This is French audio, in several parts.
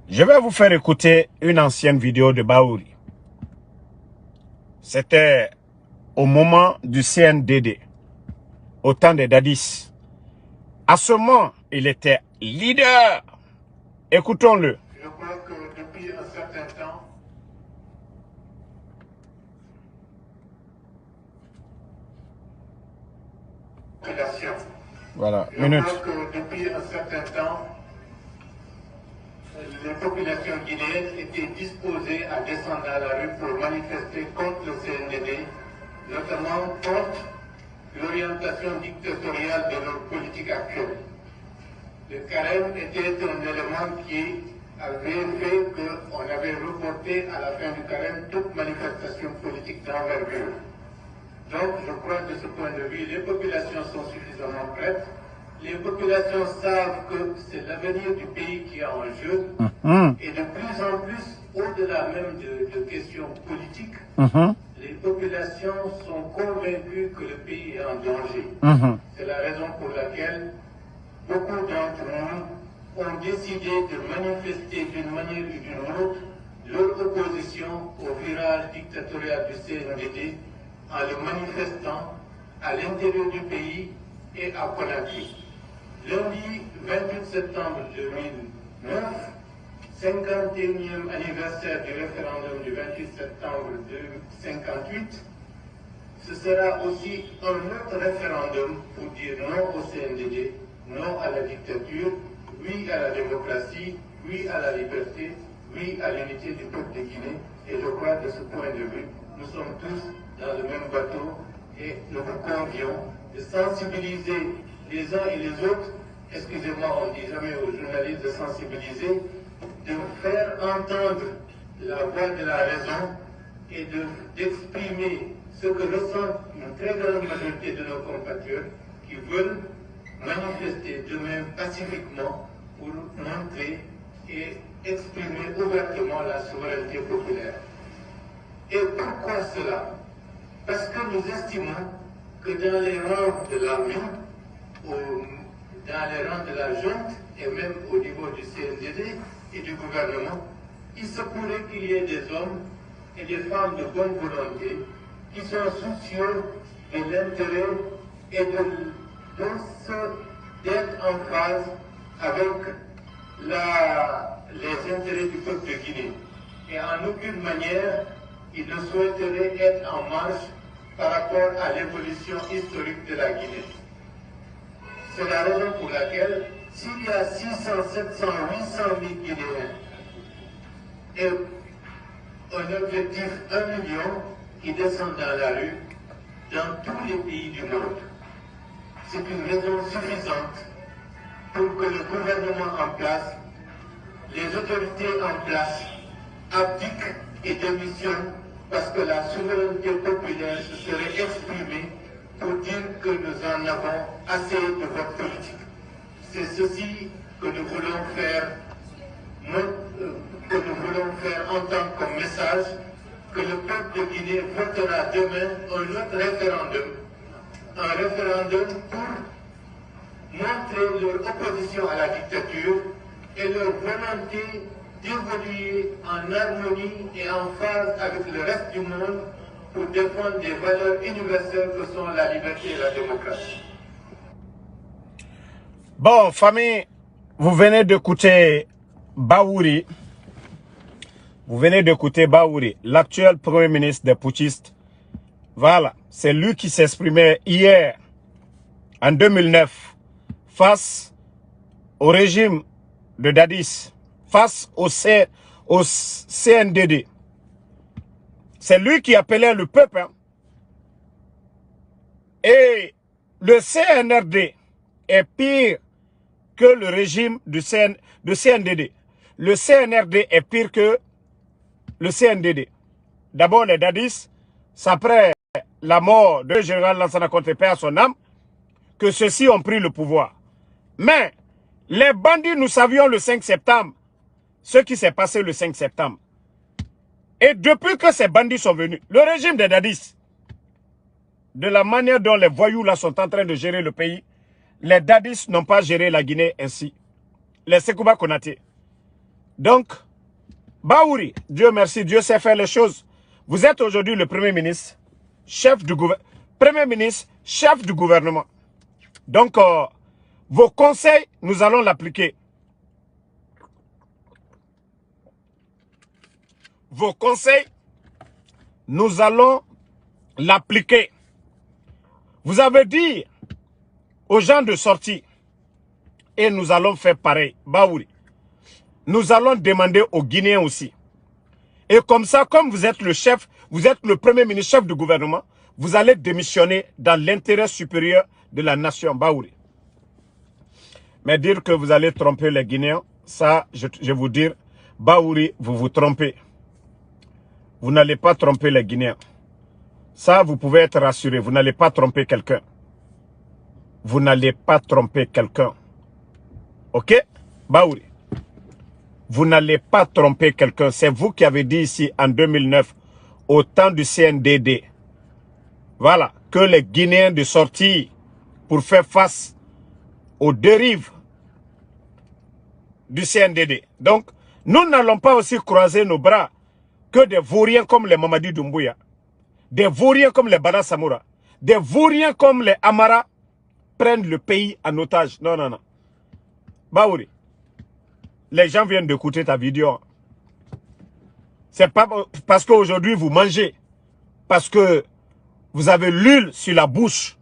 Je vais vous faire écouter une ancienne vidéo de Bahouri. C'était au moment du CNDD, au temps des Dadis. À ce moment, il était leader. Écoutons-le. Je crois que depuis un certain temps, Voilà, je minute. crois que depuis un certain temps, les populations guinéennes étaient disposées à descendre dans la rue pour manifester contre le CNDD, notamment contre l'orientation dictatoriale de leur politique actuelle. Le carême était un élément qui avait fait qu'on avait reporté à la fin du carême toute manifestation politique d'envergure. Donc, je crois que de ce point de vue, les populations sont suffisamment prêtes. Les populations savent que c'est l'avenir du pays qui est en jeu. Et de plus en plus, au-delà même de questions politiques, les populations sont convaincues que le pays est en danger. C'est la raison pour laquelle beaucoup d'entre nous ont décidé de manifester d'une manière ou d'une autre leur opposition au virage dictatorial du CNDD en le manifestant à l'intérieur du pays et à Conakry. Lundi 28 septembre 2009, 51e anniversaire du référendum du 28 septembre 1958, ce sera aussi un autre référendum pour dire non au CNDD, non à la dictature, oui à la démocratie, oui à la liberté, oui à l'unité du peuple de Guinée. Et je crois que de ce point de vue, nous sommes tous dans le même bateau et nous vous convions de sensibiliser les uns et les autres. Excusez-moi, on ne dit jamais aux journalistes de sensibiliser, de faire entendre la voix de la raison et d'exprimer ce que ressent une très grande majorité de nos compatriotes qui veulent manifester demain pacifiquement pour montrer et exprimer ouvertement la souveraineté populaire. Et pourquoi cela? Parce que nous estimons que dans les rangs de l'armée, dans les rangs de la junte et même au niveau du CNDD et du gouvernement, il se pourrait qu'il y ait des hommes et des femmes de bonne volonté qui sont soucieux de l'intérêt et d'être en phase avec les intérêts du peuple de Guinée. Et en aucune manière, ils ne souhaiteraient être en marche par rapport à l'évolution historique de la Guinée. C'est la raison pour laquelle, s'il y a 600, 700, 800 000 Guinéens et un objectif 1 million qui descendent dans la rue, dans tous les pays du monde, c'est une raison suffisante pour que le gouvernement en place, les autorités en place, abdiquent et démissionnent parce que la souveraineté populaire se serait exprimée pour dire que nous en avons assez de votre politique. C'est ceci que nous voulons faire, entendre comme message, que le peuple de Guinée votera demain un autre référendum pour montrer leur opposition à la dictature et leur volonté d'évoluer en harmonie et en phase avec le reste du monde pour défendre des valeurs universelles que sont la liberté et la démocratie. Bon, famille, vous venez d'écouter Bahouri. Vous venez d'écouter Bahouri, l'actuel premier ministre des putschistes. Voilà, c'est lui qui s'exprimait hier, en 2009, face au régime de Dadis, face au CNDD. C'est lui qui appelait le peuple. Hein. Et le CNRD est pire que le régime du CNDD. Le CNRD est pire que le CNDD. D'abord, les Dadis, c'est après la mort de général Lansana Conté, paix à son âme, que ceux-ci ont pris le pouvoir. Mais les bandits, nous savions le 5 septembre, ce qui s'est passé le 5 septembre. Et depuis que ces bandits sont venus, le régime des Dadis, de la manière dont les voyous là sont en train de gérer le pays, les Dadis n'ont pas géré la Guinée ainsi. Les Sekouba Konaté. Donc, Baouri, Dieu merci, Dieu sait faire les choses. Vous êtes aujourd'hui le Premier ministre, chef du gouvernement. Premier ministre, chef du gouvernement. Donc, vos conseils, nous allons l'appliquer. Vos conseils, nous allons l'appliquer. Vous avez dit aux gens de sortir, et nous allons faire pareil, Baouri. Nous allons demander aux Guinéens aussi. Et comme ça, comme vous êtes le chef, vous êtes le Premier ministre, chef du gouvernement, vous allez démissionner dans l'intérêt supérieur de la nation, Baouri. Mais dire que vous allez tromper les Guinéens, ça, je vais vous dire, Baouri, vous vous trompez. Vous n'allez pas tromper les Guinéens. Ça, vous pouvez être rassuré. Vous n'allez pas tromper quelqu'un. Vous n'allez pas tromper quelqu'un. Ok? Baouri. Vous n'allez pas tromper quelqu'un. C'est vous qui avez dit ici en 2009, au temps du CNDD, voilà, que les Guinéens de sortir pour faire face aux dérives du CNDD. Donc, nous n'allons pas aussi croiser nos bras que des vauriens comme les Mamadi Doumbouya, des vauriens comme les Bana Samoura, des vauriens comme les Amara prennent le pays en otage. Non, non, non. Baouri, les gens viennent d'écouter ta vidéo. C'est pas parce qu'aujourd'hui vous mangez, parce que vous avez l'huile sur la bouche.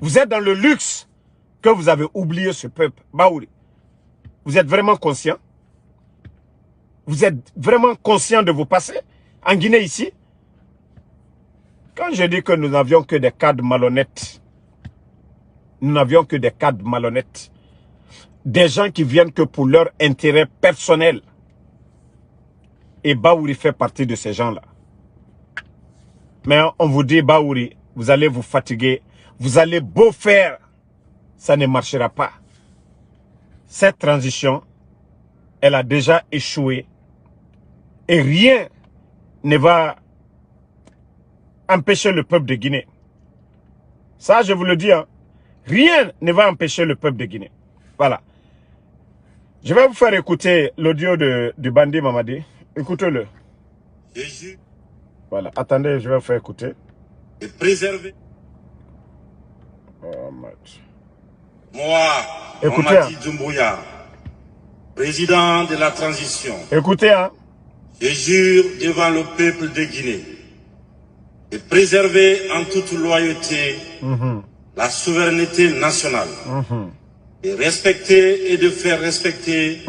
Vous êtes dans le luxe que vous avez oublié ce peuple. Baouri, vous êtes vraiment conscient? Vous êtes vraiment conscient de vos passés en Guinée ici? Quand je dis que nous n'avions que des cadres malhonnêtes, nous n'avions que des cadres malhonnêtes, des gens qui viennent que pour leur intérêt personnel. Et Baouri fait partie de ces gens-là. Mais on vous dit, Baouri, vous allez vous fatiguer, vous allez beau faire, ça ne marchera pas. Cette transition, elle a déjà échoué. Et rien ne va empêcher le peuple de Guinée. Ça, je vous le dis, hein. Rien ne va empêcher le peuple de Guinée. Voilà. Je vais vous faire écouter l'audio du bandit Mamadi. Écoutez-le. Voilà. Attendez, je vais vous faire écouter. Et préserver. Oh, match. Moi, Écoutez, Mamadi Doumbouya, président de la transition. Écoutez, hein. Je jure devant le peuple de Guinée de préserver en toute loyauté la souveraineté nationale, de respecter et de faire respecter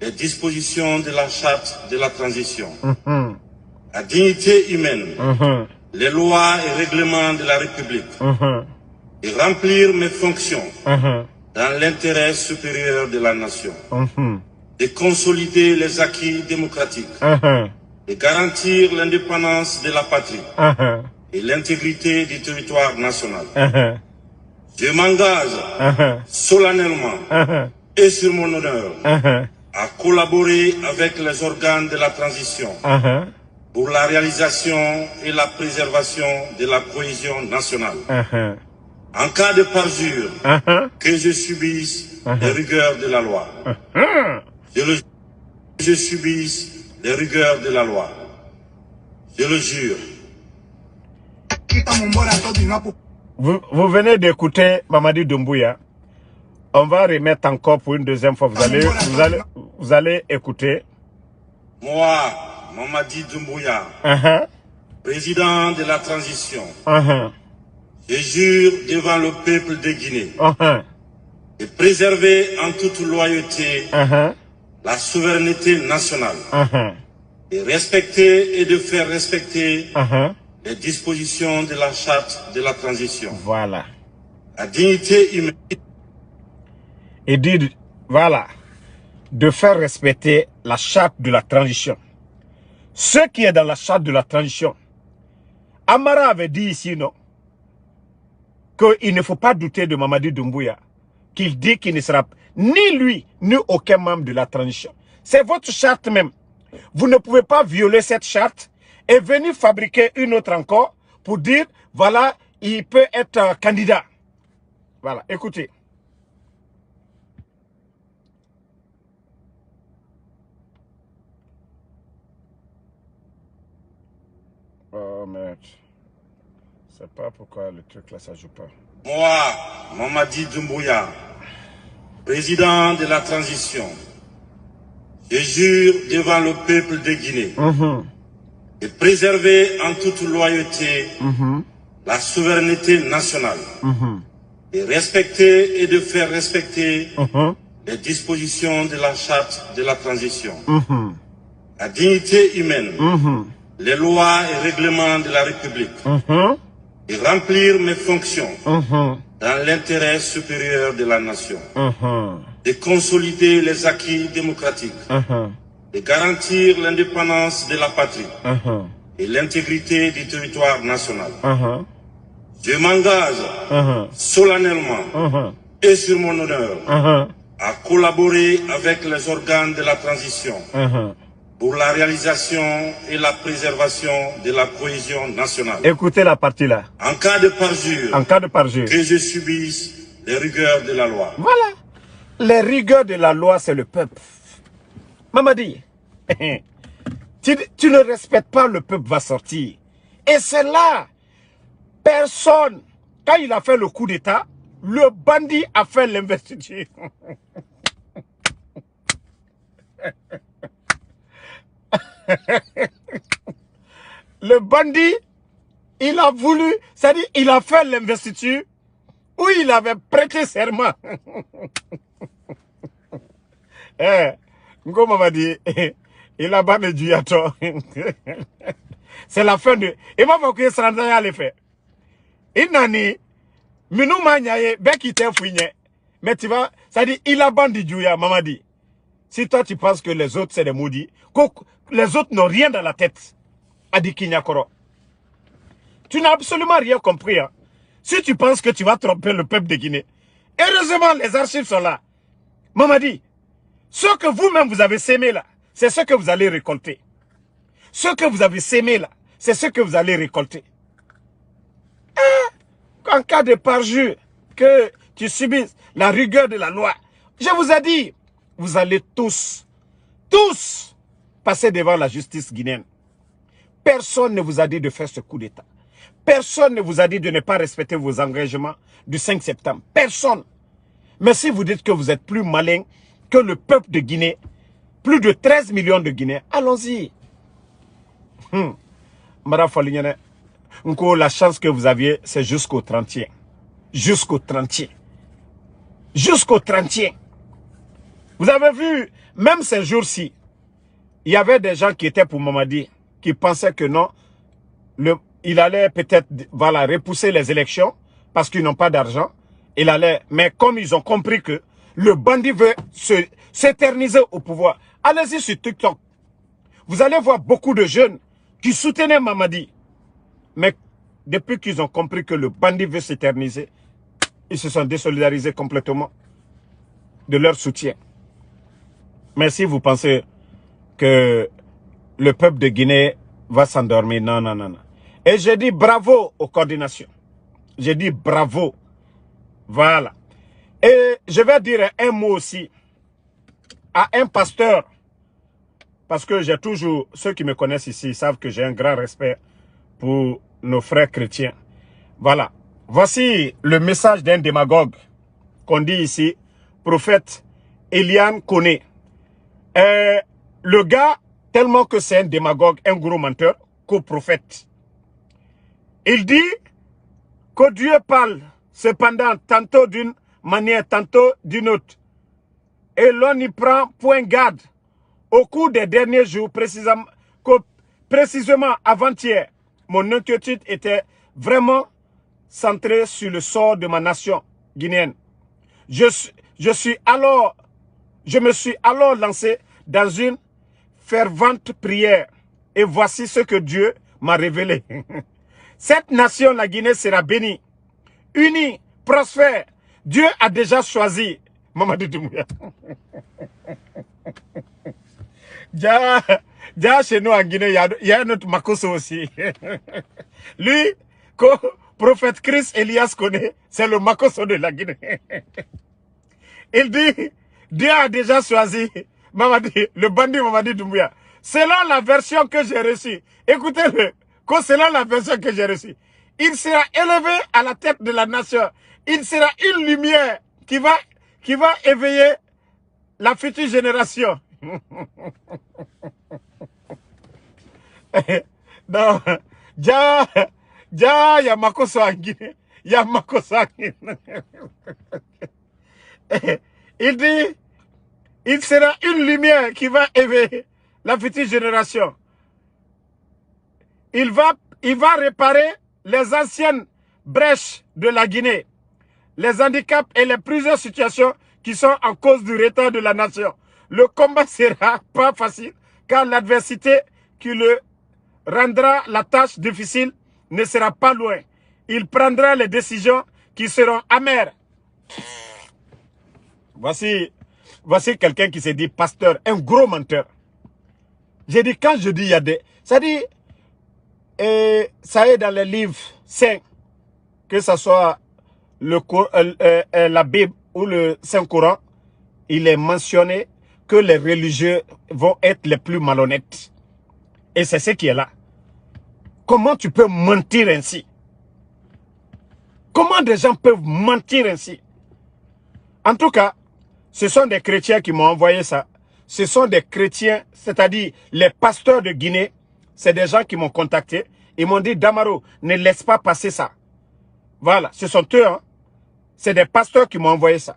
les dispositions de la charte de la transition, la dignité humaine, les lois et règlements de la République, et remplir mes fonctions dans l'intérêt supérieur de la nation, de consolider les acquis démocratiques, de garantir l'indépendance de la patrie et l'intégrité du territoire national. Je m'engage solennellement et sur mon honneur à collaborer avec les organes de la transition pour la réalisation et la préservation de la cohésion nationale. En cas de parjure, que je subisse les rigueurs de la loi. Je subisse les rigueurs de la loi. Je le jure. Vous venez d'écouter Mamadi Doumbouya. On va remettre encore pour une deuxième fois. Vous allez écouter. Moi, Mamadi Doumbouya, président de la transition, je jure devant le peuple de Guinée de préserver en toute loyauté la souveraineté nationale, de respecter et de faire respecter les dispositions de la charte de la transition. Voilà. La dignité humaine. Et dit, voilà, de faire respecter la charte de la transition. Ce qui est dans la charte de la transition. Amara avait dit ici, non, qu'il ne faut pas douter de Mamadi Doumbouya, qu'il dit qu'il ne sera ni lui, ni aucun membre de la transition. C'est votre charte même. Vous ne pouvez pas violer cette charte et venir fabriquer une autre encore pour dire, voilà, il peut être candidat. Voilà, écoutez. mais c'est pas pourquoi le truc là ça joue pas. Moi, Mamadi Doumbouya, président de la transition, je jure devant le peuple de Guinée de préserver en toute loyauté la souveraineté nationale, de respecter et de faire respecter les dispositions de la charte de la transition, la dignité humaine, les lois et règlements de la République, et remplir mes fonctions dans l'intérêt supérieur de la nation, de consolider les acquis démocratiques, de garantir l'indépendance de la patrie et l'intégrité du territoire national. Je m'engage solennellement et sur mon honneur à collaborer avec les organes de la transition pour la réalisation et la préservation de la cohésion nationale. Écoutez la partie là. En cas de parjure, que je subisse les rigueurs de la loi. Voilà. Les rigueurs de la loi, c'est le peuple. Mamadi, tu ne respectes pas, le peuple va sortir. Et c'est là, personne, quand il a fait le coup d'État, le bandit a fait l'investiture. Le bandit, il a voulu, c'est-à-dire il a fait l'investiture où il avait prêté serment. Ngoma m'a dit, il a banni du yato. C'est la fin de... Il m'a fait que ça n'a pas fait. Il n'a ni... Minou manyaye, beki te fouigne. Mais tu vois, c'est-à-dire il a banni du yato, maman dit. Si toi tu penses que les autres c'est des maudits, les autres n'ont rien dans la tête. Adi Kinyakoro. Tu n'as absolument rien compris. Hein. Si tu penses que tu vas tromper le peuple de Guinée, heureusement les archives sont là. Mamadi, ce que vous-même vous avez sémé là, c'est ce que vous allez récolter. Ce que vous avez sémé là, c'est ce que vous allez récolter. En cas de parjure, que tu subisses la rigueur de la loi, je vous ai dit, vous allez tous passer devant la justice guinéenne. Personne ne vous a dit de faire ce coup d'État. Personne ne vous a dit de ne pas respecter vos engagements du 5 septembre. Personne. Mais si vous dites que vous êtes plus malin que le peuple de Guinée, plus de 13 millions de Guinéens, allons-y. Madame Folignane, la chance que vous aviez, c'est jusqu'au 30e. Jusqu'au 30e. Jusqu'au 30e. Vous avez vu, même ces jours-ci, il y avait des gens qui étaient pour Mamadi, qui pensaient que non, il allait peut-être voilà, repousser les élections parce qu'ils n'ont pas d'argent. Il allait, mais comme ils ont compris que le bandit veut s'éterniser au pouvoir, allez-y sur TikTok. Vous allez voir beaucoup de jeunes qui soutenaient Mamadi. Mais depuis qu'ils ont compris que le bandit veut s'éterniser, ils se sont désolidarisés complètement de leur soutien. Mais si vous pensez que le peuple de Guinée va s'endormir, non, non, non, non. Et j'ai dit bravo aux coordinations. J'ai dit bravo. Voilà. Et je vais dire un mot aussi à un pasteur. Parce que j'ai toujours, ceux qui me connaissent ici savent que j'ai un grand respect pour nos frères chrétiens. Voilà. Voici le message d'un démagogue qu'on dit ici, prophète Eliane Koné. Le gars, tellement que c'est un démagogue, un gros menteur, qu'au prophète. Il dit que Dieu parle, cependant, tantôt d'une manière, tantôt d'une autre. Et l'on y prend point garde. Au cours des derniers jours, précisément avant-hier, mon inquiétude était vraiment centrée sur le sort de ma nation guinéenne. Je me suis alors lancé dans une fervente prière. Et voici ce que Dieu m'a révélé. Cette nation, la Guinée, sera bénie, unie, prospère. Dieu a déjà choisi. Mamadi Doumbouya. Déjà, chez nous en Guinée, il y a un autre Makosso aussi. Lui, prophète Christ Elias connaît, c'est le Makosso de la Guinée. Il dit, Dieu a déjà choisi Mamadi, le bandit Mamadi Doumbouya. Selon la version que j'ai reçue, écoutez-le, concernant la version que j'ai reçue. Il sera élevé à la tête de la nation. Il sera une lumière qui va éveiller la future génération. Non, Yamakoso en Guinée. Yamakoso en Guinée. Il dit, il sera une lumière qui va éveiller la future génération. Il va réparer les anciennes brèches de la Guinée, les handicaps et les plusieurs situations qui sont en cause du retard de la nation. Le combat sera pas facile car l'adversité qui le rendra la tâche difficile ne sera pas loin. Il prendra les décisions qui seront amères. Voici quelqu'un qui se dit pasteur, un gros menteur. J'ai dit, quand je dis il y a des... Ça dit, ça est dans les livres saints, que ce soit la Bible ou le Saint-Coran, il est mentionné que les religieux vont être les plus malhonnêtes. Et c'est ce qui est là. Comment tu peux mentir ainsi? Comment des gens peuvent mentir ainsi? En tout cas, ce sont des chrétiens qui m'ont envoyé ça. Ce sont des chrétiens, c'est-à-dire les pasteurs de Guinée. C'est des gens qui m'ont contacté. Ils m'ont dit, Damaro, ne laisse pas passer ça. Voilà, ce sont eux. Hein? C'est des pasteurs qui m'ont envoyé ça.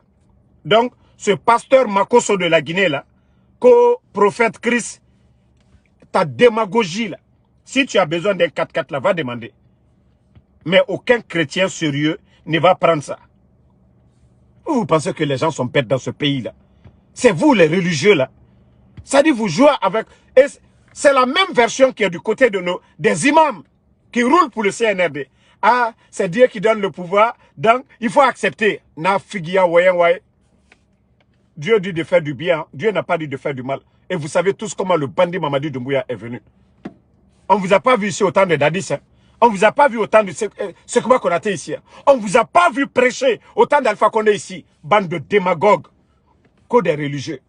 Donc, ce pasteur Makoso de la Guinée, là, co-prophète Christ, ta démagogie, là, si tu as besoin d'un 4x4, là, va demander. Mais aucun chrétien sérieux ne va prendre ça. Vous pensez que les gens sont bêtes dans ce pays-là? C'est vous, les religieux, là. Ça dit, vous jouez avec... C'est la même version qui est du côté des imams qui roulent pour le CNRD. Ah, c'est Dieu qui donne le pouvoir, donc il faut accepter. Dieu dit de faire du bien, Dieu n'a pas dit de faire du mal. Et vous savez tous comment le bandit Mamadi Doumbouya est venu. On ne vous a pas vu ici autant de Dadis. Hein? On ne vous a pas vu autant de Sekouba Konaté ici. Hein? On ne vous a pas vu prêcher autant d'Alpha Condé ici. Bande de démagogues, que des religieux.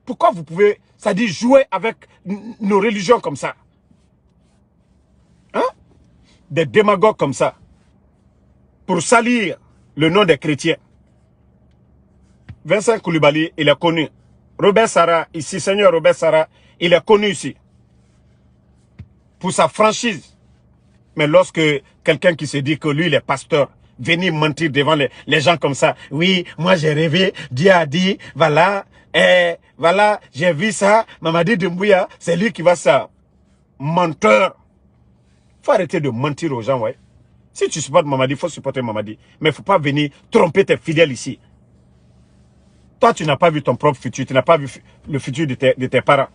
Pourquoi vous pouvez, ça dit, jouer avec nos religions comme ça? Hein? Des démagogues comme ça. Pour salir le nom des chrétiens. Vincent Koulibaly, il est connu. Robert Sarah, ici, Seigneur Robert Sarah, il est connu ici. Pour sa franchise. Mais lorsque quelqu'un qui se dit que lui, il est pasteur, venir mentir devant les gens comme ça. Oui, moi j'ai rêvé, Dieu a dit, voilà, voilà, j'ai vu ça, Mamadi Doumbouya, c'est lui qui va ça. Menteur. Faut arrêter de mentir aux gens, ouais. Si tu supportes Mamadi, il faut supporter Mamadi. Mais il ne faut pas venir tromper tes fidèles ici. Toi, tu n'as pas vu ton propre futur, tu n'as pas vu le futur de tes parents.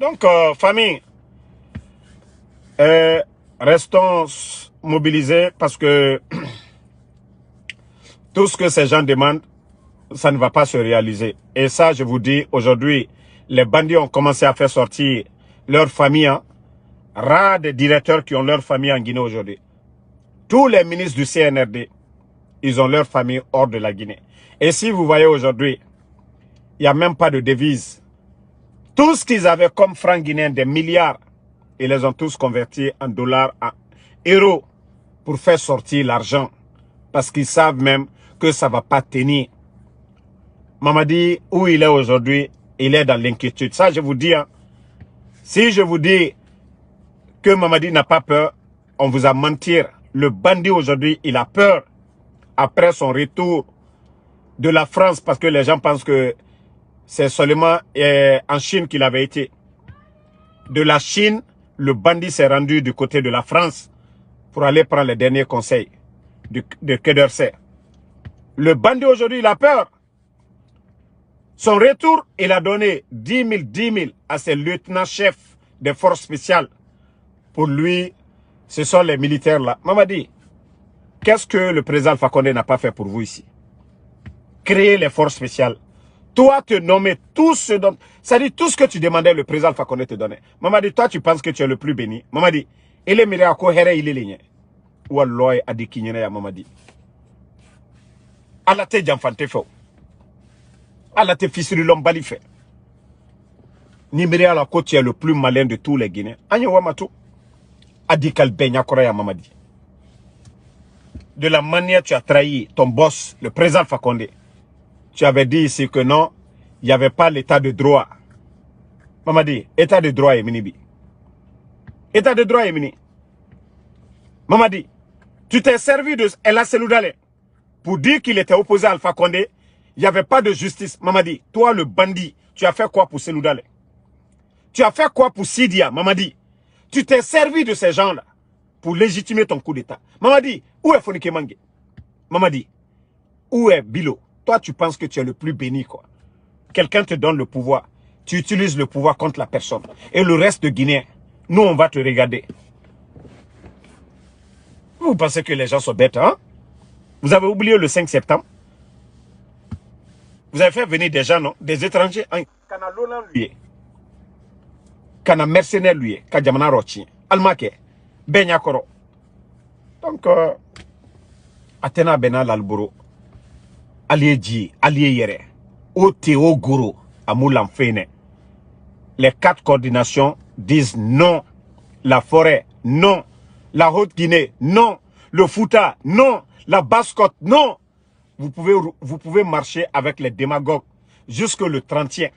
Donc, famille, restons mobilisés parce que tout ce que ces gens demandent, ça ne va pas se réaliser. Et ça, je vous dis, aujourd'hui, les bandits ont commencé à faire sortir leur famille. Hein. Rares des directeurs qui ont leur famille en Guinée aujourd'hui. Tous les ministres du CNRD, ils ont leur famille hors de la Guinée. Et si vous voyez aujourd'hui, il n'y a même pas de devise. Tout ce qu'ils avaient comme francs guinéens, des milliards, ils les ont tous convertis en dollars, en euros, pour faire sortir l'argent. Parce qu'ils savent même que ça ne va pas tenir. Mamadi, où il est aujourd'hui, il est dans l'inquiétude. Ça, je vous dis, hein, si je vous dis que Mamadi n'a pas peur, on vous a menti. Le bandit aujourd'hui, il a peur après son retour de la France parce que les gens pensent que c'est seulement en Chine qu'il avait été. De la Chine, le bandit s'est rendu du côté de la France pour aller prendre les derniers conseils de Quai d'Orsay. Le bandit aujourd'hui, il a peur. Son retour, il a donné 10 000 à ses lieutenants-chefs des forces spéciales. Pour lui, ce sont les militaires là. Mamadi, qu'est-ce que le président Alpha Condé n'a pas fait pour vous ici? Créer les forces spéciales. Toi, te nommer tout ce dont... C'est-à-dire tout ce que tu demandais, le président Alpha Condé te donnait. Mamadi, toi, tu penses que tu es le plus béni. Mamadi, il est miré à quoi il est ligné. Ou à l'oeil à des kignene à Mamadi. ala te janfante fo ala te fisiri lombali fait Niméré à la côte, tu es le plus malin de tous les Guinéens. Anye Wamatou a dit qu'elle baigne à Koraya Mamadi. De la manière tu as trahi ton boss, le président Fakonde. Tu avais dit ici que non, il n'y avait pas l'état de droit. Mamadi, état de droit est minibi. État de droit est mini. Mamadi, tu t'es servi de Ella Seloudale pour dire qu'il était opposé à Alpha Condé. Il n'y avait pas de justice. Mamadi, toi le bandit, tu as fait quoi pour Seloudale? Tu as fait quoi pour Sidia, Mamadi? Tu t'es servi de ces gens-là pour légitimer ton coup d'État. Mamadi, où est Fonike Mange? Mamadi, où est Bilo? Toi, tu penses que tu es le plus béni, quoi. Quelqu'un te donne le pouvoir. Tu utilises le pouvoir contre la personne. Et le reste de Guinéens, nous, on va te regarder. Vous pensez que les gens sont bêtes, hein? Vous avez oublié le 5 septembre? Vous avez fait venir des gens, non? Des étrangers. Canalolan, lui. Kana mercenaire lui, ka jamana rochi, almake, benya koro. Donc, atena bena lalboro, alieji, alieyere, oteo goro, amoulam fene. Les 4 coordinations disent non. La forêt, non. La Haute-Guinée, non. Le Fouta, non. La Basse-Côte, non. Vous pouvez marcher avec les démagogues jusque le 30e.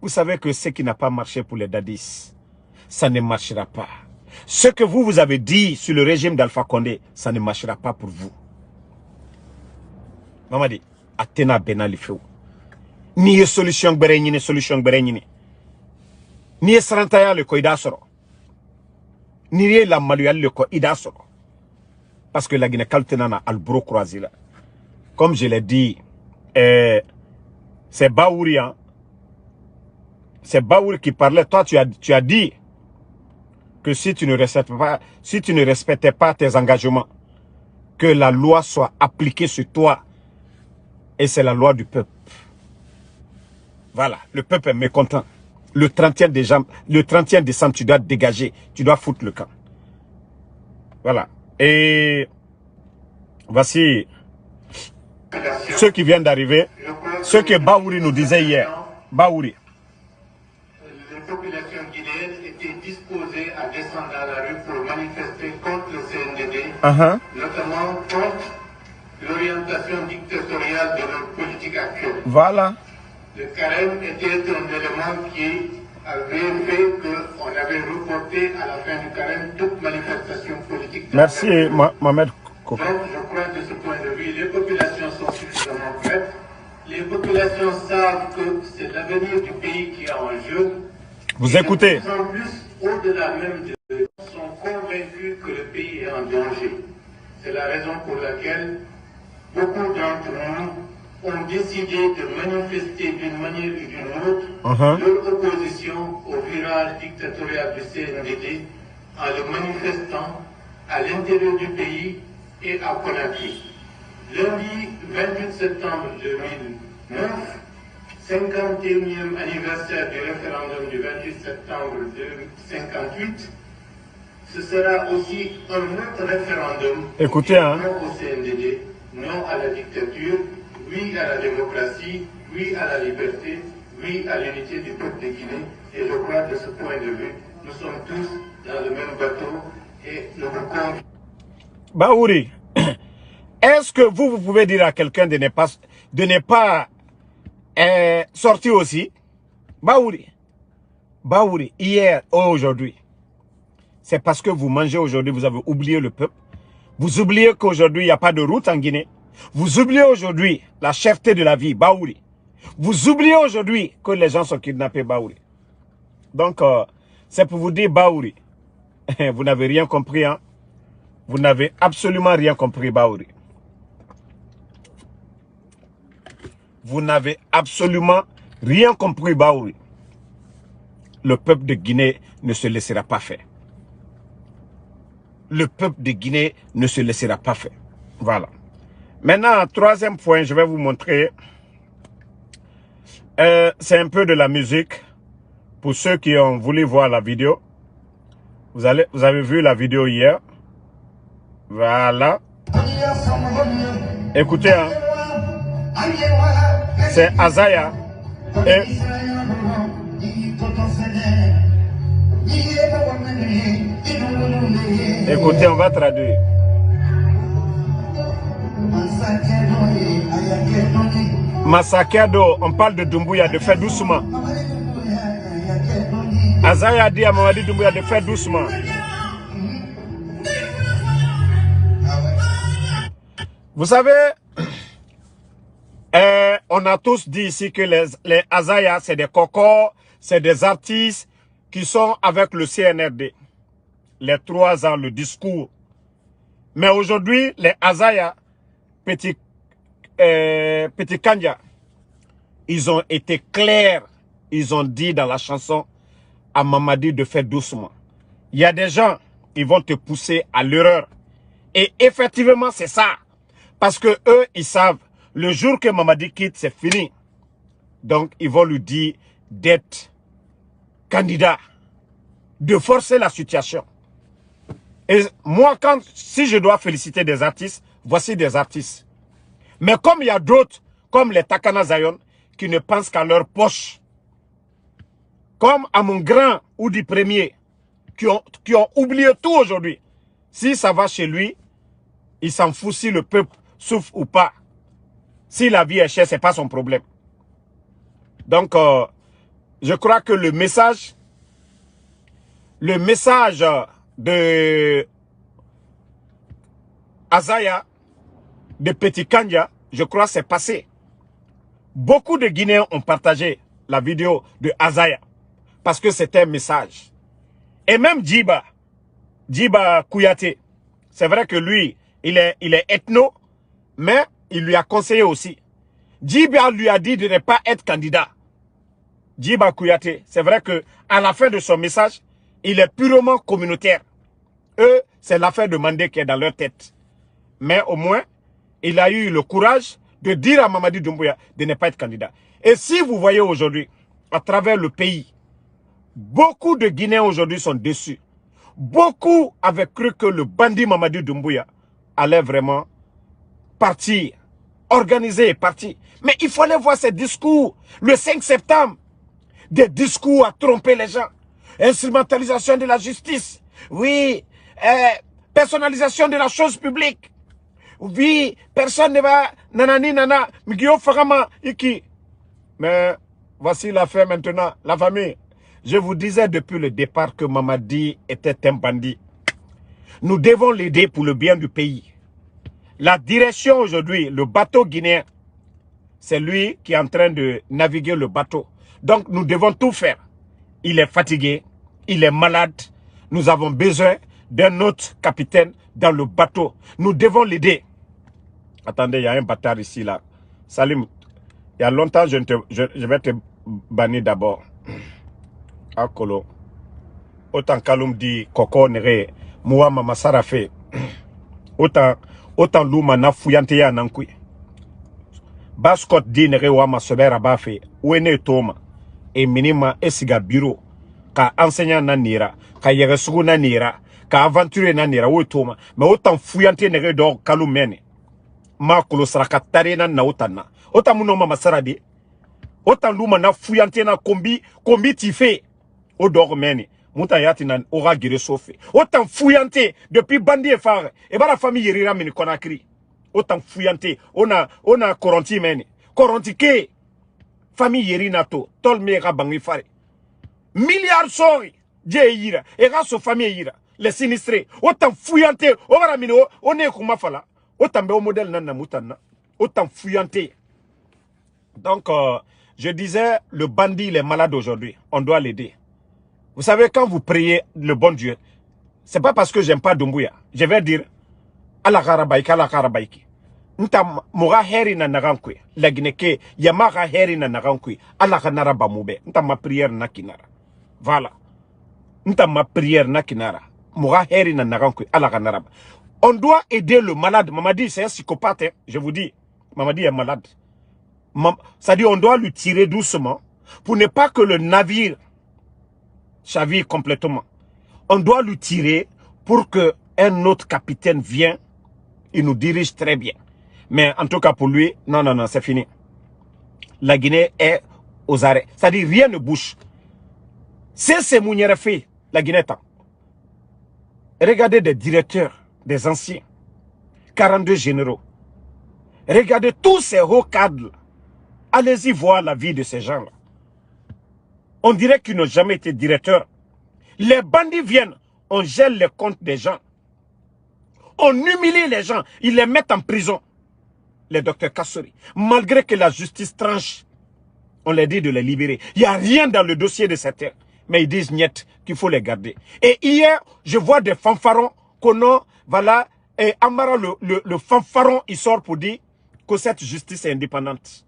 Vous savez que ce qui n'a pas marché pour les Dadis, ça ne marchera pas. Ce que vous avez dit sur le régime d'Alpha Condé, ça ne marchera pas pour vous. Mamadi, Atena Benalifeu. Ni solution berenyini, solution berenyini. Ni Sarantaya le Koidasoro. Ni la Malual le Koidasoro. Parce que la Guinée Kaltenana Albro Croisila. Comme je l'ai dit, c'est Baourian. C'est Baouri qui parlait. Toi, tu as dit que si tu ne respectais pas tes engagements, que la loi soit appliquée sur toi. Et c'est la loi du peuple. Voilà, le peuple est mécontent. Le 31 décembre, tu dois te dégager. Tu dois foutre le camp. Voilà. Et voici ceux qui viennent d'arriver. Ce que Baouri nous disait hier. Baouri. Les populations guinéennes étaient disposées à descendre dans la rue pour manifester contre le CNDD, notamment contre l'orientation dictatoriale de leur politique actuelle. Voilà. Le carême était un élément qui avait fait qu'on avait reporté à la fin du carême toute manifestation politique. Merci, Mohamed Kofi. Donc, je crois que de ce point de vue, les populations sont suffisamment prêtes. Les populations savent que c'est l'avenir du pays qui est en jeu. Vous écoutez. En plus, au-delà même de sont convaincus que le pays est en danger. C'est la raison pour laquelle beaucoup d'entre nous ont décidé de manifester d'une manière ou d'une autre leur opposition au virage dictatorial du CNDD en le manifestant à l'intérieur du pays et à Conakry. Lundi 28 septembre 2009, 51e anniversaire du référendum du 28 septembre 1958, ce sera aussi un autre référendum. Écoutez, hein. Non au CNDD, non à la dictature, oui à la démocratie, oui à la liberté, oui à l'unité du peuple de Guinée. Et je crois que de ce point de vue, nous sommes tous dans le même bateau et nous vous convions. Baouri, est-ce que vous pouvez dire à quelqu'un de ne pas sortir aussi? Baouri, hier, aujourd'hui, c'est parce que vous mangez aujourd'hui, vous avez oublié le peuple. Vous oubliez qu'aujourd'hui, il n'y a pas de route en Guinée. Vous oubliez aujourd'hui la cherté de la vie, Baouri. Vous oubliez aujourd'hui que les gens sont kidnappés, Baouri. Donc, c'est pour vous dire, Baouri, vous n'avez rien compris, hein? Vous n'avez absolument rien compris, Baouri. Vous n'avez absolument rien compris, Baouri. Le peuple de Guinée ne se laissera pas faire. Le peuple de Guinée ne se laissera pas faire. Voilà. Maintenant, troisième point, je vais vous montrer. C'est un peu de la musique. Pour ceux qui ont voulu voir la vidéo. Vous avez vu la vidéo hier. Voilà. Écoutez, hein. C'est Azaya. Et écoutez, on va traduire. Massakedo, on parle de Doumbouya, de faire doucement. Azaya dit à Mamadi Doumbouya de faire doucement. Vous savez, on a tous dit ici que les Azaya, c'est des cocos, c'est des artistes qui sont avec le CNRD. Les 3 ans, le discours. Mais aujourd'hui, les Azaya, Petit Kanja, ils ont été clairs. Ils ont dit dans la chanson à Mamadi de faire doucement. Il y a des gens, ils vont te pousser à l'erreur. Et effectivement, c'est ça. Parce que eux, ils savent, le jour que Mamadi quitte, c'est fini. Donc, ils vont lui dire d'être candidat, de forcer la situation. Et moi, si je dois féliciter des artistes, voici des artistes. Mais comme il y a d'autres, comme les Takana Zion, qui ne pensent qu'à leur poche, comme à mon grand Oudi Premier, qui ont oublié tout aujourd'hui. Si ça va chez lui, il s'en fout si le peuple souffre ou pas. Si la vie est chère, ce n'est pas son problème. Donc, je crois que le message de Azaya, de Petit Kanja, je crois c'est passé. Beaucoup de Guinéens ont partagé la vidéo de Azaya parce que c'était un message. Et même Djiba Kouyaté, c'est vrai que lui, il est ethno, mais il lui a conseillé aussi. Djiba lui a dit de ne pas être candidat. Djiba Kouyaté, c'est vrai que à la fin de son message, il est purement communautaire. Eux, c'est l'affaire de Mandé qui est dans leur tête. Mais au moins, il a eu le courage de dire à Mamadi Doumbouya de ne pas être candidat. Et si vous voyez aujourd'hui, à travers le pays, beaucoup de Guinéens aujourd'hui sont déçus. Beaucoup avaient cru que le bandit Mamadi Doumbouya allait vraiment partir, organiser et partir. Mais il fallait voir ces discours, le 5 septembre, des discours à tromper les gens. Instrumentalisation de la justice, oui, personnalisation de la chose publique. Oui, personne ne va nanani nana, migio fagama iki. Mais voici l'affaire maintenant, la famille. Je vous disais depuis le départ que Mamadi était un bandit. Nous devons l'aider pour le bien du pays. La direction aujourd'hui, le bateau guinéen, c'est lui qui est en train de naviguer le bateau. Donc nous devons tout faire. Il est fatigué, il est malade. Nous avons besoin d'un autre capitaine dans le bateau. Nous devons l'aider. Attendez, il y a un bâtard ici, là. Salim, il y a longtemps, je vais te bannir d'abord. Akolo. Autant Kaloum dit, Koko Nere, Moua Mama Sarafe. Autant Louma na fuyante ya nankui. Baskot dit Nere Wama Sobera Bafe. Ouene Toma. Et minima esiga bureau. Ka enseignant na nira. Ka yeresugu na nira. Ka aventure na nira. Oué Toma. Mais autant fuyante Nere d'or Kaloum mene. Ma kolo saraka tarena na otana. Ota muno mama sarade. Ota luma na fuyante na kombi tife. O dormeni. Muta yati na ora gire sofe. Ota fuyante depuis bandi e fare. E bara famille yerira meni konakri. Ota fuyante. Ona koronti meni. Koronti ke. Famille yerina to. Tol mega bangi fare. Milliards sori. Je yira. E raso famille yira. Les sinistrés. Ota fuyante. O bara mini o ne kuma fala. Autant de modèle nana moutana, autant fuyante. Donc, je disais, le bandit, il est malade aujourd'hui. On doit l'aider. Vous savez, quand vous priez le bon Dieu, c'est pas parce que j'aime pas Doumbouya. Je vais dire, Allah Karabaïki, Allah Karabaïki. Nta mora heri na narankwe. La Guinée, yamara heri na narankwe. Allah Kanaraba moube. Nta ma prière na kinara. Voilà. Nta ma prière na kinara. Mora heri na narankwe. Allah Kanaraba. On doit aider le malade. Mamadi, c'est un psychopathe. Hein. Je vous dis, Mamadi est malade. C'est-à-dire, on doit lui tirer doucement pour ne pas que le navire chavire complètement. On doit lui tirer pour que un autre capitaine vienne. Il nous dirige très bien. Mais en tout cas pour lui, non, non, non, c'est fini. La Guinée est aux arrêts. C'est-à-dire rien ne bouge. C'est Mouniere fait, la Guinée est. Regardez des directeurs, des anciens, 42 généraux. Regardez tous ces hauts cadres. Allez-y voir la vie de ces gens-là. On dirait qu'ils n'ont jamais été directeurs. Les bandits viennent, on gèle les comptes des gens. On humilie les gens, ils les mettent en prison. Les docteurs Kassori, malgré que la justice tranche, on les dit de les libérer. Il n'y a rien dans le dossier de certains. Mais ils disent niet, qu'il faut les garder. Et hier, je vois des fanfarons qu'on a, voilà, et Amara, le fanfaron, il sort pour dire que cette justice est indépendante.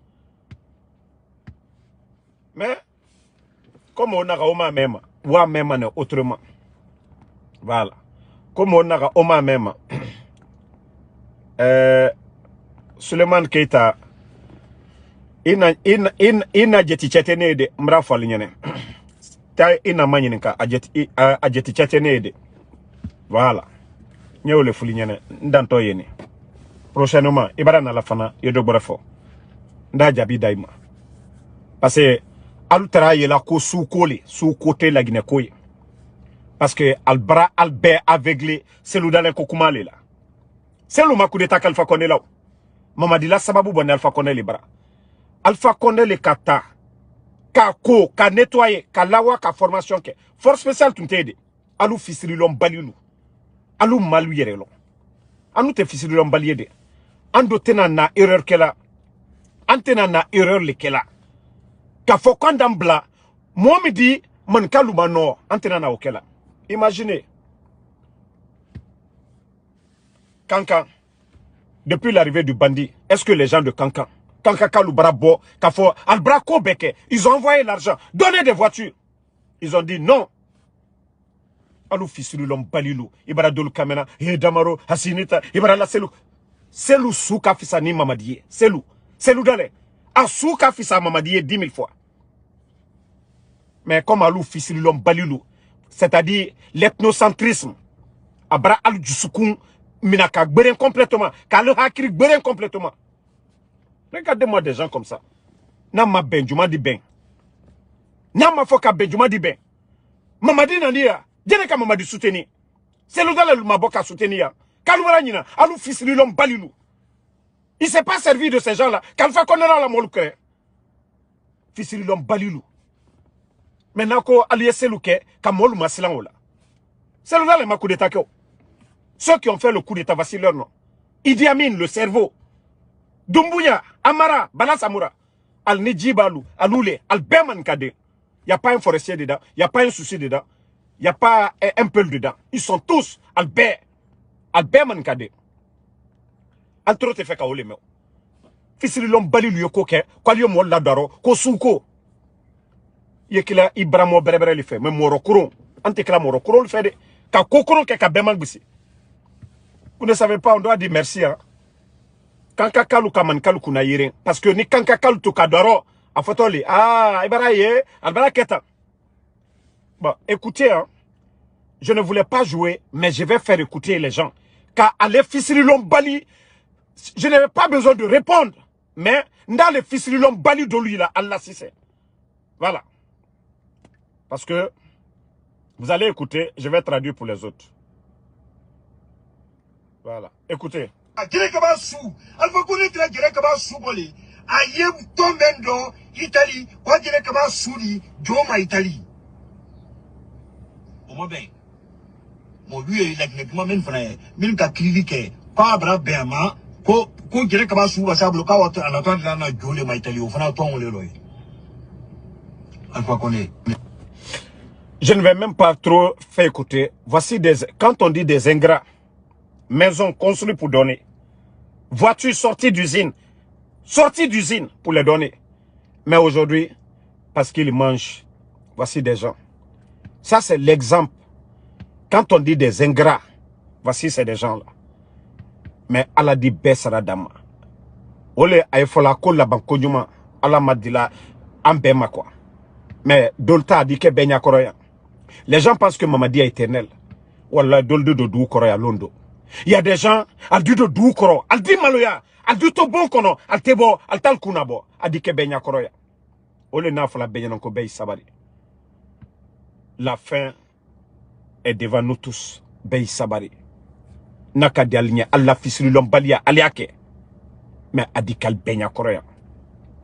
Mais, comme on a Oma même, ou même autrement. Voilà. Comme on a Oma même, Suleiman Keita, ina jeti chetene de mrafal nyene. Ta ina manyinika ajeti chetene de. Voilà. Nyeo le fuli nyene ndanto yene. Prochainement, ibara na la fana yedo borefo. Nda jabi daima. Parce que alutara yela ko sous côté la Guinée koye. Parce que albra albert aveuglé, c'est l'ou dans le kokumale là. C'est l'ou ma coup d'état qu'Alpha Condé là. Mamadi la sababu bonne Alpha Condé les bras. Alpha Condé les kata. Ka ko, ka nettoyer, ka lawa, ka formation ke. Force spéciale tout t'aide. Alou fisiri l'homme balilou. Alou malou yere l'homme. Anou te fisiri l'homme baliyede. Ando tena na erreur kela. Antena na erreur le kela. Ka fo kandambla. Moi me dit, man kalou mano. Antena na okela. Imaginez. Kankan. Depuis l'arrivée du bandit, est-ce que les gens de Kankan, Kankakalou Brabo, Kafo, Albrako Beke, ils ont envoyé l'argent, donné des voitures. Ils ont dit non. Alou fisilu l'homme balilou, Ibara Dolu Kamena, Damaro, Hasinita, Ibara la Selou. Selou Souka Fissa ni Mamadiye. Selou. Selou Dale. A Souka Fissa Mamadiye 10 000 fois. Mais comme Alou fisilu l'homme balilou, c'est-à-dire l'ethnocentrisme, Abra Alou Djoussoukoun, Minaka Gberen complètement, Kalo Hakiri Gberen complètement. Regardez-moi des gens comme ça. Nama Benjuma di Ben. Nama Foka Benjuma di Ben. Mamadi Nandia, Djeneka Mamadi souteni. C'est le gars le Maboka soutenir. Kalouara Nina, Alou fils de l'homme Balilou. Il s'est pas servi de ces gens-là. Kalfa Konera la Moluke. Fils de l'homme Balilou. Maintenant, ko Alié Selouke, Kamolou Masilangola. C'est le gars le Makou d'État. Ceux qui ont fait le coup d'état, voici leur nom. Idi Amin, le cerveau. Doumbouya, Amara, Bala Samoura. Al-Nidjibalou, Aloulé, Al-Berman Kade. Il n'y a pas un forestier dedans. Il n'y a pas un souci dedans. Il n'y a pas un peul dedans. Ils sont tous Albert. Al-Berman Kade. Al-Tro te fait kaole meo. Fils de l'homme bali lui koke. Kwa liyo mo ladaro. Ko souko. Yekila Ibramo berebere li fait. Mais Morokuro. Antekla Morokuro le fait de. Ka kokoro ke ka Berman bisi. Vous ne savez pas, on doit dire merci. Hein? Kankakalu kamankalu kuna yere. Parce que ni kankakalu to kadoro. A fotoli. Ah, ibaraye. Albara keta. Bon, écoutez, hein. Je ne voulais pas jouer, mais je vais faire écouter les gens. Car à l'efficierie Lombali, je n'avais pas besoin de répondre. Mais dans l'efficierie Lombali de lui, là, Allah si c'est. Voilà. Parce que vous allez écouter, je vais traduire pour les autres. Voilà. Écoutez. Alpha Condé Italie, quoi dire que va souri, Joma Italie. Au moins bien. Mon lui est là, même frère, même qu'à cliquer, pas bras béama, quoi dire que va souri, ça bloque à l'attente de la Jole ma Italie, au fond, ton le loy. Alpha Condé. Je ne vais même pas trop faire écouter. Voici des, quand on dit des ingrats, maison construite pour donner, voiture sortie d'usine pour les donner. Mais aujourd'hui, parce qu'ils mangent, voici des gens. Ça, c'est l'exemple. Quand on dit des ingrats, voici c'est des gens-là. Mais Allah dit Bessara Dama. Ole Aïfola Kola Bankonyuma, Allah Madila Ambema quoi. Mais Dolta a dit que Benya Koroya. Les gens pensent que Mamadi est éternel. Wallah, Doldo Dodou Koroya Londo. Il y a des gens, al dit Dodou Koro, al dit Maloya, Al du to bon kono, al tebo, al tal kunabo, adike benya koroya. Ole na fala benya nanko bey sabari. La fin est devant nous tous. Bey sabari. Naka di alinye, alla fisili lombalia, aliake. Mais adikal benya koroya.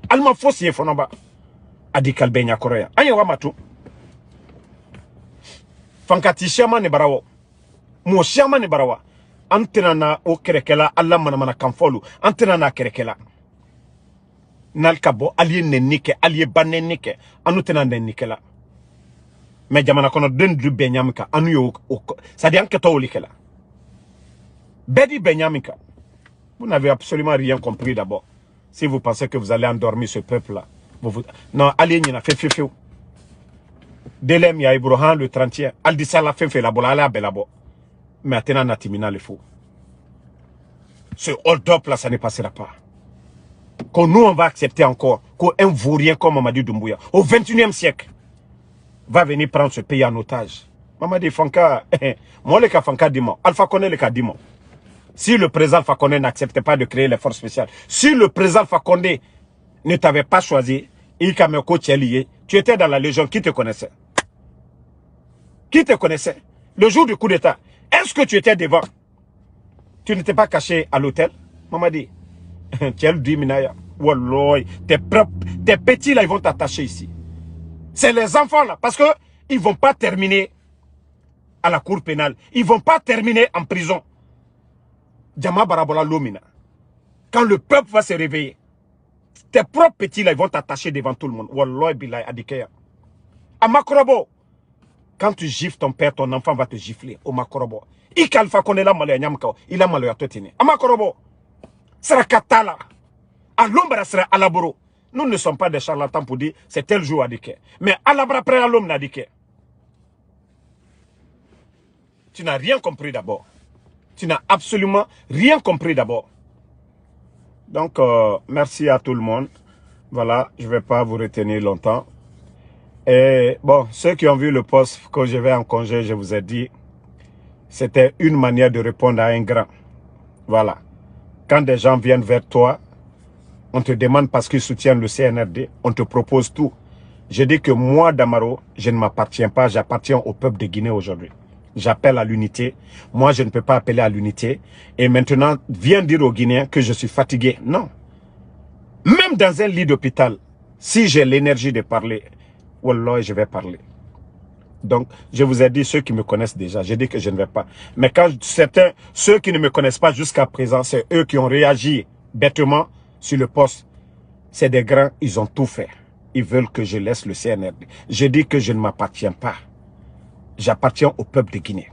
Alma fosi fonoba. Adikal benya koroya. Anye wamatu. Fankati shama ne barawo. Mo shama ne barawa. Antena na o kerekela, alla mana kamfolu. Antena na kerekela. Nalkabo, aliye nenike, aliye banenike. Anutena nenikela. Mais jamana kono den du benyamika. Anu yo, sadi anke to olikela. Bedi benyamika. Vous n'avez absolument rien compris d'abord. Si vous pensez que vous allez endormir ce peuple-là. Non, allez, n'y a fait fifou. Delem ya Ibrahim le 30e. Al dit ça la fin fait la bola, la belle abo. Mais maintenant, natimina le fou. Ce hold-up là, ça ne passera pas. Que nous, on va accepter encore qu'un vaurien comme Mamadi Doumbouya, au 21e siècle, va venir prendre ce pays en otage. Mamadi Fanka, moi le cas Fanka Dimo, Alpha Condé le cas Dimo. Si le président Alpha Condé n'acceptait pas de créer les forces spéciales, si le président Alpha Condé ne t'avait pas choisi, Ikameko Tchelié, tu étais dans la Légion, qui te connaissait? Qui te connaissait? Le jour du coup d'État, est-ce que tu étais devant? Tu n'étais pas caché à l'hôtel? Mamadi, Tchel Diminaya, Walloy, tes petits là, ils vont t'attacher ici. C'est les enfants là, parce que ils vont pas terminer à la cour pénale. Ils vont pas terminer en prison. Djama Barabola Lomina. Quand le peuple va se réveiller, tes propres petits là, ils vont t'attacher devant tout le monde. Walloy Bilay Adikeya. À Makorobo, quand tu gifles ton père, ton enfant va te gifler. Au Makorobo. Ikalfa Condé la malaya nyamkao. Il a malaya totine. À Makorobo. Sera Katala. À l'ombre sera Alaboro. Nous ne sommes pas des charlatans pour dire c'est tel jour Adike. Mais Alabra après à l'homme Nadike. Tu n'as rien compris d'abord. Tu n'as absolument rien compris d'abord. Donc, merci à tout le monde. Voilà, je ne vais pas vous retenir longtemps. Et bon, ceux qui ont vu le post que je vais en congé, je vous ai dit, c'était une manière de répondre à un grand. Voilà. Quand des gens viennent vers toi, on te demande parce qu'ils soutiennent le CNRD, on te propose tout. Je dis que moi, Damaro, je ne m'appartiens pas, j'appartiens au peuple de Guinée aujourd'hui. J'appelle à l'unité. Moi, je ne peux pas appeler à l'unité. Et maintenant, viens dire aux Guinéens que je suis fatigué. Non. Même dans un lit d'hôpital, si j'ai l'énergie de parler, wallah, je vais parler. Donc, je vous ai dit, ceux qui me connaissent déjà, j'ai dit que je ne vais pas. Mais quand certains, ceux qui ne me connaissent pas jusqu'à présent, c'est eux qui ont réagi bêtement sur le poste. C'est des grands, ils ont tout fait. Ils veulent que je laisse le CNRD. Je dis que je ne m'appartiens pas. J'appartiens au peuple de Guinée.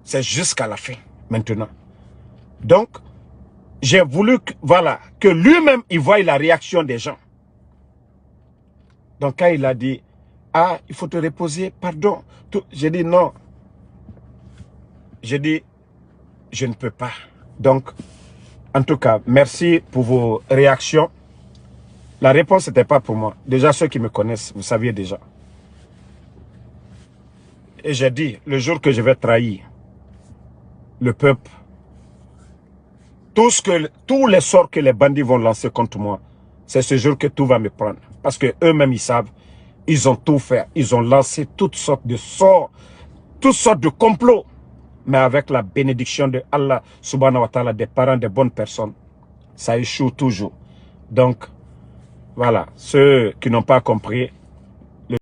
C'est jusqu'à la fin, maintenant. Donc, j'ai voulu que, voilà, que lui-même, il voie la réaction des gens. Donc, quand il a dit, ah, il faut te reposer, pardon. J'ai dit non. J'ai dit, je ne peux pas. Donc, en tout cas, merci pour vos réactions. La réponse n'était pas pour moi. Déjà, ceux qui me connaissent, vous saviez déjà. Et j'ai dit, le jour que je vais trahir le peuple, tous les sorts que les bandits vont lancer contre moi, c'est ce jour que tout va me prendre. Parce que eux-mêmes, ils savent, ils ont tout fait. Ils ont lancé toutes sortes de sorts, toutes sortes de complots. Mais avec la bénédiction de Allah, subhanahu wa ta'ala, des parents, des bonnes personnes, ça échoue toujours. Donc, voilà, ceux qui n'ont pas compris,